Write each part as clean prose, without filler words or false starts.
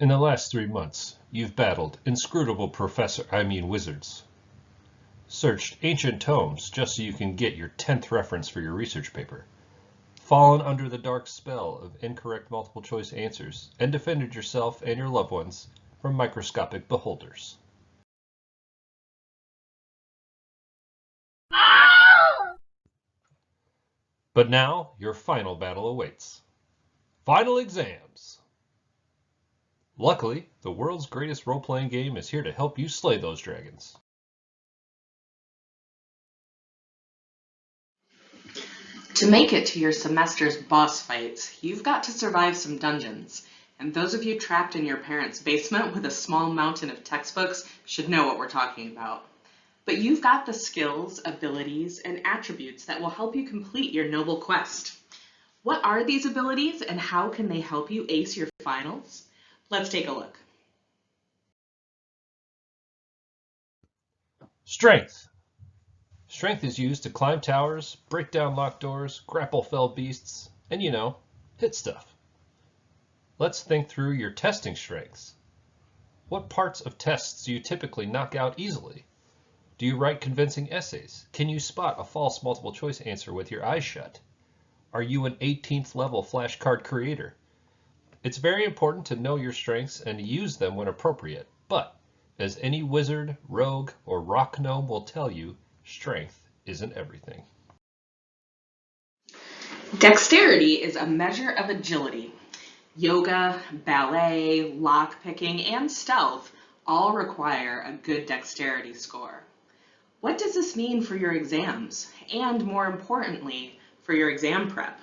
In the last 3 months, you've battled inscrutable wizards. Searched ancient tomes just so you can get your 10th reference for your research paper. Fallen under the dark spell of incorrect multiple choice answers and defended yourself and your loved ones from microscopic beholders. But now, your final battle awaits. Final exams! Luckily, the world's greatest role-playing game is here to help you slay those dragons. To make it to your semester's boss fights, you've got to survive some dungeons. And those of you trapped in your parents' basement with a small mountain of textbooks should know what we're talking about. But you've got the skills, abilities, and attributes that will help you complete your noble quest. What are these abilities and how can they help you ace your finals? Let's take a look. Strength. Strength is used to climb towers, break down locked doors, grapple fell beasts, and hit stuff. Let's think through your testing strengths. What parts of tests do you typically knock out easily? Do you write convincing essays? Can you spot a false multiple choice answer with your eyes shut? Are you an 18th level flashcard creator? It's very important to know your strengths and use them when appropriate, but as any wizard, rogue, or rock gnome will tell you, strength isn't everything. Dexterity is a measure of agility. Yoga, ballet, lockpicking, and stealth all require a good dexterity score. What does this mean for your exams? And more importantly, for your exam prep?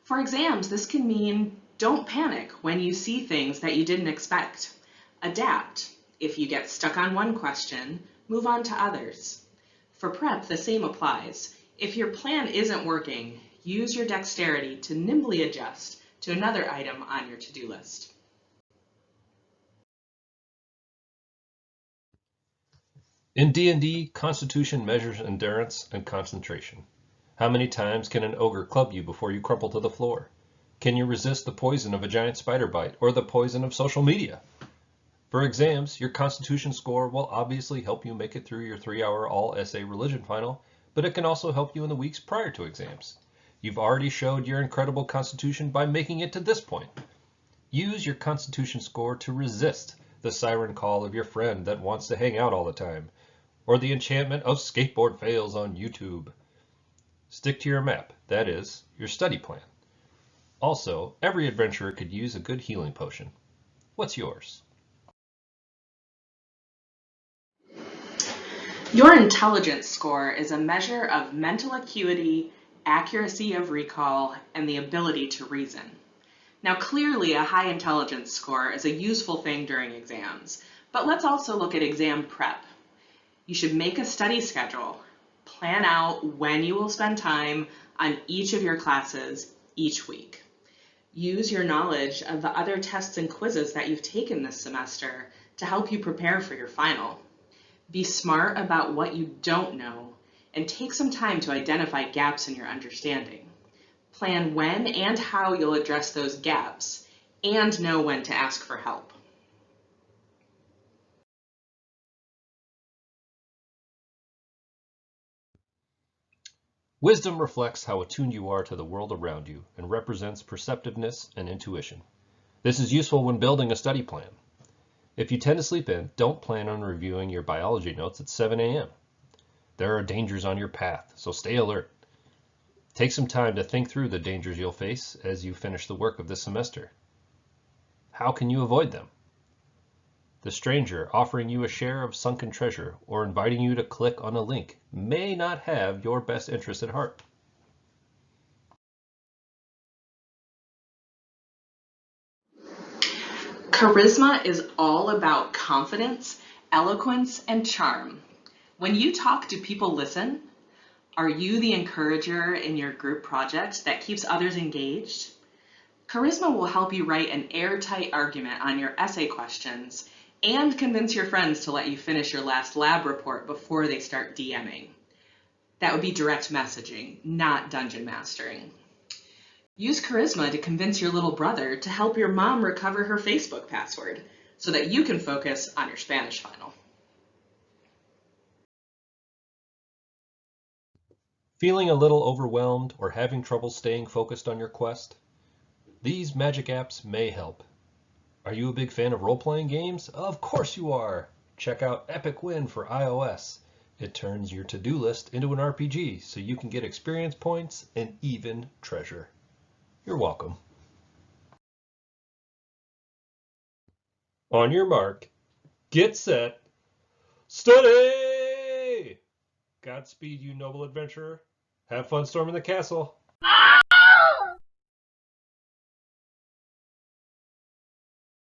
For exams, this can mean don't panic when you see things that you didn't expect. Adapt. If you get stuck on one question, move on to others. For prep, the same applies. If your plan isn't working, use your dexterity to nimbly adjust to another item on your to-do list. In D&D, Constitution measures endurance and concentration. How many times can an ogre club you before you crumple to the floor? Can you resist the poison of a giant spider bite or the poison of social media? For exams, your Constitution score will obviously help you make it through your 3-hour all-essay religion final, but it can also help you in the weeks prior to exams. You've already showed your incredible Constitution by making it to this point. Use your Constitution score to resist the siren call of your friend that wants to hang out all the time, or the enchantment of skateboard fails on YouTube. Stick to your map, that is, your study plan. Also, every adventurer could use a good healing potion. What's yours? Your intelligence score is a measure of mental acuity, accuracy of recall, and the ability to reason. Now, clearly, a high intelligence score is a useful thing during exams, but let's also look at exam prep. You should make a study schedule. Plan out when you will spend time on each of your classes each week. Use your knowledge of the other tests and quizzes that you've taken this semester to help you prepare for your final. Be smart about what you don't know and take some time to identify gaps in your understanding. Plan when and how you'll address those gaps and know when to ask for help. Wisdom reflects how attuned you are to the world around you and represents perceptiveness and intuition. This is useful when building a study plan. If you tend to sleep in, don't plan on reviewing your biology notes at 7 a.m. There are dangers on your path, so stay alert. Take some time to think through the dangers you'll face as you finish the work of this semester. How can you avoid them? The stranger offering you a share of sunken treasure or inviting you to click on a link may not have your best interest at heart. Charisma is all about confidence, eloquence, and charm. When you talk, do people listen? Are you the encourager in your group project that keeps others engaged? Charisma will help you write an airtight argument on your essay questions and convince your friends to let you finish your last lab report before they start DMing. That would be direct messaging, not dungeon mastering. Use charisma to convince your little brother to help your mom recover her Facebook password so that you can focus on your Spanish final. Feeling a little overwhelmed or having trouble staying focused on your quest? These magic apps may help. Are you a big fan of role-playing games? Of course you are! Check out Epic Win for iOS. It turns your to-do list into an RPG so you can get experience points and even treasure. You're welcome. On your mark, get set, study! Godspeed, you noble adventurer. Have fun storming the castle.